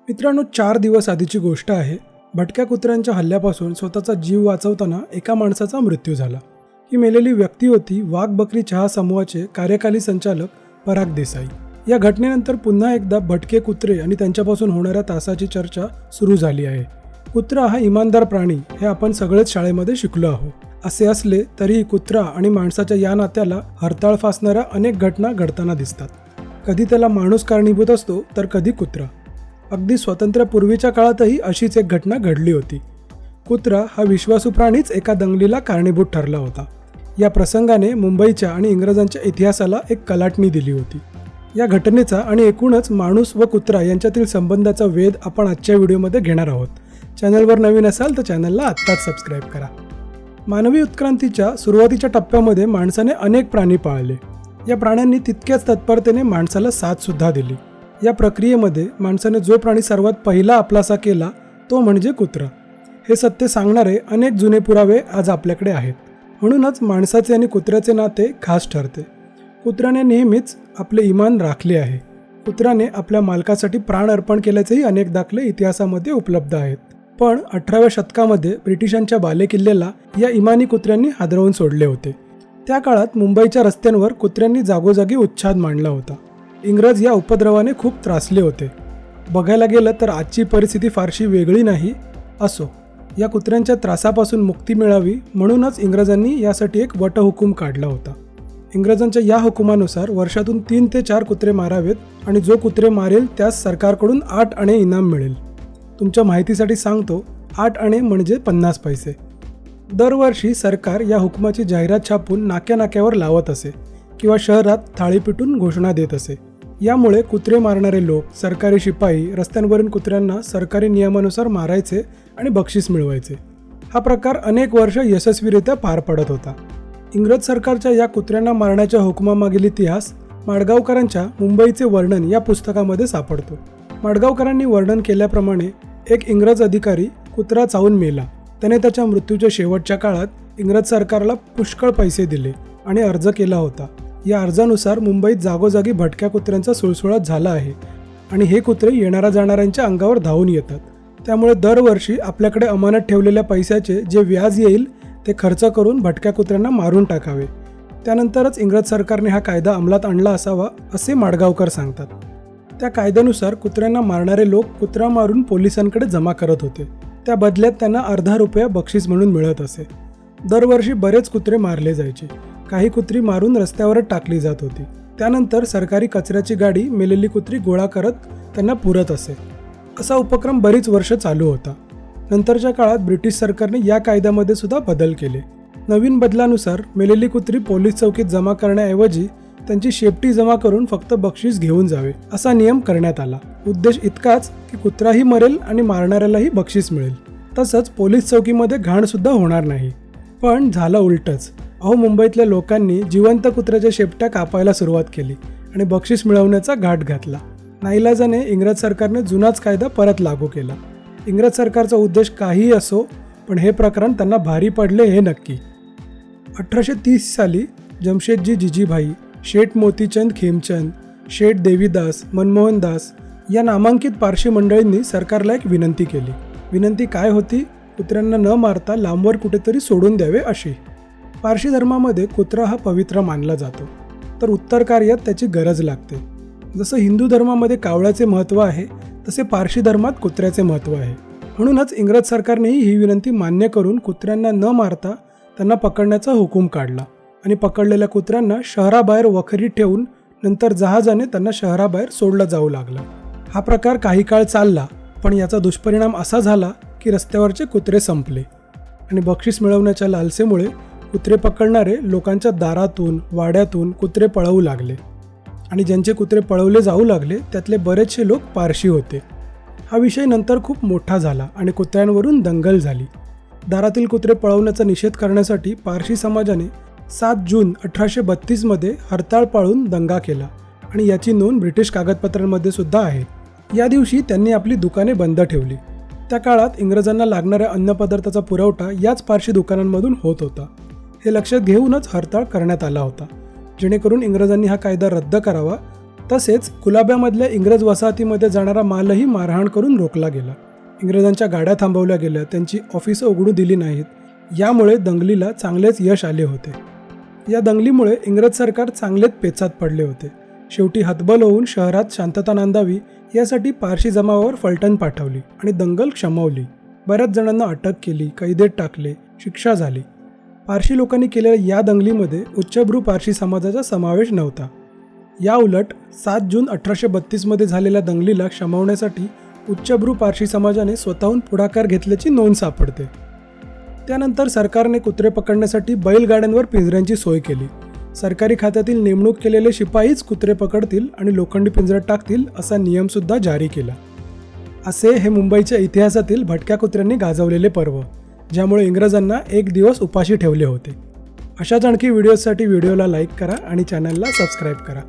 मित्रांनो, 4 दिवस आधीची गोष्ट आहे. भटक्या कुत्र्यांच्या हल्ल्यापासून स्वतःचा जीव वाचवताना एका माणसाचा मृत्यू झाला. ही मेलेली व्यक्ती होती वाघ बकरी चहा समूहाचे कार्यकारी संचालक पराग देसाई. या घटनेनंतर पुन्हा एकदा भटके कुत्रे आणि त्यांच्यापासून होणाऱ्या त्रासाची चर्चा सुरू झाली आहे. कुत्रा हा इमानदार प्राणी हे आपण सगळेच शाळेमध्ये शिकलो आहोत. असे असले तरीही कुत्रा आणि माणसाच्या या नात्याला हरताळ फासणाऱ्या अनेक घटना घडताना दिसतात. कधी त्याला माणूस कारणीभूत असतो तर कधी कुत्रा. अगदी स्वातंत्र्यापूर्वीच्या काळातही अशीच एक घटना घडली होती. कुत्रा हा विश्वासू प्राणीच एका दंगलीला कारणीभूत ठरला होता. या प्रसंगाने मुंबईच्या आणि इंग्रजांच्या इतिहासाला एक कलाटणी दिली होती. या घटनेचा आणि एकूणच माणूस व कुत्रा यांच्यातील संबंधाचा वेध आपण आजच्या व्हिडिओमध्ये घेणार आहोत. चॅनलवर नवीन असाल तर चॅनलला आत्ताच सबस्क्राईब करा. मानवी उत्क्रांतीच्या सुरुवातीच्या टप्प्यामध्ये माणसाने अनेक प्राणी पाळले. या प्राण्यांनी तितक्याच तत्परतेने माणसाला साथसुद्धा दिली. या प्रक्रियेमध्ये माणसाने जो प्राणी सर्वात पहिला आपलासा केला तो म्हणजे कुत्रा. हे सत्य सांगणारे अनेक जुने पुरावे आज आपल्याकडे आहेत. म्हणूनच माणसाचे आणि कुत्र्याचे नाते खास ठरते. कुत्र्याने नेहमीच आपले इमान राखले आहे. कुत्र्याने आपल्या मालकासाठी प्राण अर्पण केल्याचेही अनेक दाखले इतिहासामध्ये उपलब्ध आहेत. पण 18व्या शतकामध्ये ब्रिटिशांच्या बालेकिल्ल्याला या इमानी कुत्र्यांनी हादरवून सोडले होते. त्या काळात मुंबईच्या रस्त्यांवर कुत्र्यांनी जागोजागी उच्छाद मांडला होता. इंग्रज या उपद्रवाने खूप त्रासले होते. बघायला गेलं तर आजची परिस्थिती फारशी वेगळी नाही. असो, या कुत्र्यांच्या त्रासापासून मुक्ती मिळावी म्हणूनच इंग्रजांनी यासाठी एक वटहुकूम काढला होता. इंग्रजांच्या या हुकुमानुसार वर्षातून 3 ते 4 कुत्रे मारावेत आणि जो कुत्रे मारेल त्यास सरकारकडून 8 आणे इनाम मिळेल. तुमच्या माहितीसाठी सांगतो, 8 आणे म्हणजे 50 पैसे. दरवर्षी सरकार या हुकुमाची जाहिरात छापून नाक्यानाक्यावर लावत असे किंवा शहरात थाळी पिटून घोषणा देत असे. यामुळे कुत्रे मारणारे लोक, सरकारी शिपाई रस्त्यांवरील कुत्र्यांना सरकारी नियमानुसार मारायचे आणि बक्षीस मिळवायचे. हा प्रकार अनेक वर्ष यशस्वीरित्या पार पडत होता. इंग्रज सरकारच्या या कुत्र्यांना मारण्याच्या हुकुमामागील इतिहास माडगावकरांच्या मुंबईचे वर्णन या पुस्तकामध्ये सापडतो. माडगावकरांनी वर्णन केल्याप्रमाणे एक इंग्रज अधिकारी कुत्रा चावून मेला. त्याने त्याच्या मृत्यूच्या शेवटच्या काळात इंग्रज सरकारला पुष्कळ पैसे दिले आणि अर्ज केला होता. या अर्जानुसार मुंबईत जागोजागी भटक्या कुत्र्यांचा सुळसुळाट झाला आहे आणि हे कुत्रे येणाऱ्या जाणाऱ्यांच्या अंगावर धावून येतात. त्यामुळे दरवर्षी आपल्याकडे अमानत ठेवलेल्या पैशाचे जे व्याज येईल ते खर्च करून भटक्या कुत्र्यांना मारून टाकावे. त्यानंतरच इंग्रज सरकारने हा कायदा अंमलात आणला असावा असे माडगावकर सांगतात. त्या कायद्यानुसार कुत्र्यांना मारणारे लोक कुत्रा मारून पोलिसांकडे जमा करत होते. त्या बदल्यात त्यांना अर्धा रुपया बक्षीस म्हणून मिळत असे. दरवर्षी बरेच कुत्रे मारले जायचे. काही कुत्री मारून रस्त्यावरच टाकली जात होती. त्यानंतर सरकारी कचऱ्याची गाडी मेलेली कुत्री गोळा करत त्यांना पुरत असे. असा उपक्रम बरीच वर्ष चालू होता. नंतरच्या काळात ब्रिटिश सरकारने या कायद्यामध्ये सुद्धा बदल केले. नवीन बदलानुसार मेलेली कुत्री पोलीस चौकीत जमा करण्याऐवजी त्यांची शेपटी जमा करून फक्त बक्षीस घेऊन जावे असा नियम करण्यात आला. उद्देश इतकाच की कुत्राही मरेल आणि मारणाऱ्यालाही बक्षीस मिळेल. तसंच पोलीस चौकीमध्ये घाणसुद्धा होणार नाही. पण झालं उलटच. मुंबईतल्या लोकांनी जिवंत कुत्र्याच्या शेपट्या कापायला सुरुवात केली आणि बक्षीस मिळवण्याचा घाट घातला. नाईलाजाने इंग्रज सरकारने जुनाच कायदा परत लागू केला. इंग्रज सरकारचा उद्देश काहीही असो, पण हे प्रकरण त्यांना भारी पडले हे नक्की. 1830 साली जमशेदजी जिजीभाई, शेठ मोतीचंद खेमचंद, शेठ देवीदास, मनमोहनदास या नामांकित पारशी मंडळींनी सरकारला एक विनंती केली. विनंती काय होती? कुत्र्यांना न मारता लांबवर कुठेतरी सोडून द्यावे अशी. पारशी धर्मामध्ये कुत्रा हा पवित्र मानला जातो, तर उत्तर कार्यात त्याची गरज लागते. जसं हिंदू धर्मामध्ये कावळ्याचे महत्त्व आहे तसे पारशी धर्मात कुत्र्याचे महत्त्व आहे. म्हणूनच इंग्रज सरकारनेही ही विनंती मान्य करून कुत्र्यांना न मारता त्यांना पकडण्याचा हुकूम काढला आणि पकडलेल्या कुत्र्यांना शहराबाहेर वखरीत ठेवून नंतर जहाजाने त्यांना शहराबाहेर सोडलं जाऊ लागलं. हा प्रकार काही काळ चालला, पण याचा दुष्परिणाम असा झाला की रस्त्यावरचे कुत्रे संपले आणि बक्षीस मिळवण्याच्या लालसेमुळे कुत्रे पकडणारे लोकांच्या दारातून वाड्यातून कुत्रे पळवू लागले आणि ज्यांचे कुत्रे पळवले जाऊ लागले त्यातले बरेचसे लोक पारशी होते. हा विषय नंतर खूप मोठा झाला आणि कुत्र्यांवरून दंगल झाली. दारातील कुत्रे पळवण्याचा निषेध करण्यासाठी पारशी समाजाने 7 जून 1832 हरताळ पाळून दंगा केला आणि याची नोंद ब्रिटिश कागदपत्रांमध्ये सुद्धा आहे. या दिवशी त्यांनी आपली दुकाने बंद ठेवली. त्या काळात इंग्रजांना लागणाऱ्या अन्नपदार्थाचा पुरवठा याच पारशी दुकानांमधून होत होता. हे लक्षात घेऊनच हरताळ करण्यात आला होता, जेणेकरून इंग्रजांनी हा कायदा रद्द करावा तसेच कुलाब्यामधल्या इंग्रज वसाहतीमध्ये जाणारा मालही मारहाण करून रोखला गेला. इंग्रजांच्या गाड्या थांबवल्या गेल्या, त्यांची ऑफिसं उघडू दिली नाहीत. यामुळे दंगलीला चांगलेच यश आले होते. या दंगलीमुळे इंग्रज सरकार चांगलेच पेचात पडले होते. शेवटी हतबल होऊन शहरात शांतता नांदावी यासाठी पारशी जमावावर फलटण पाठवली आणि दंगल शमवली. बऱ्याच जणांना अटक केली, कैदेत टाकले, शिक्षा झाली. पारशी लोकांनी केलेल्या या दंगलीमध्ये उच्चभ्रू पारशी समाजाचा समावेश नव्हता. या उलट 7 जून 1832 झालेल्या दंगलीला शमवण्यासाठी उच्चभ्रू पारशी समाजाने स्वतःहून पुढाकार घेतल्याची नोंद सापडते. त्यानंतर सरकारने कुत्रे पकडण्यासाठी बैलगाड्यांवर पिंजऱ्यांची सोय केली. सरकारी खात्यातील नेमणूक केलेले शिपाईच कुत्रे पकडतील आणि लोखंडी पिंजऱ्यात टाकतील असा नियमसुद्धा जारी केला. असे हे मुंबईच्या इतिहासातील भटक्या कुत्र्यांनी गाजवलेले पर्व, ज्यामुळे इंग्रजांना एक दिवस उपाशी ठेवले होते. अशाच आणखी व्हिडिओसाठी व्हिडिओला लाईक करा आणि चॅनलला सबस्क्राईब करा.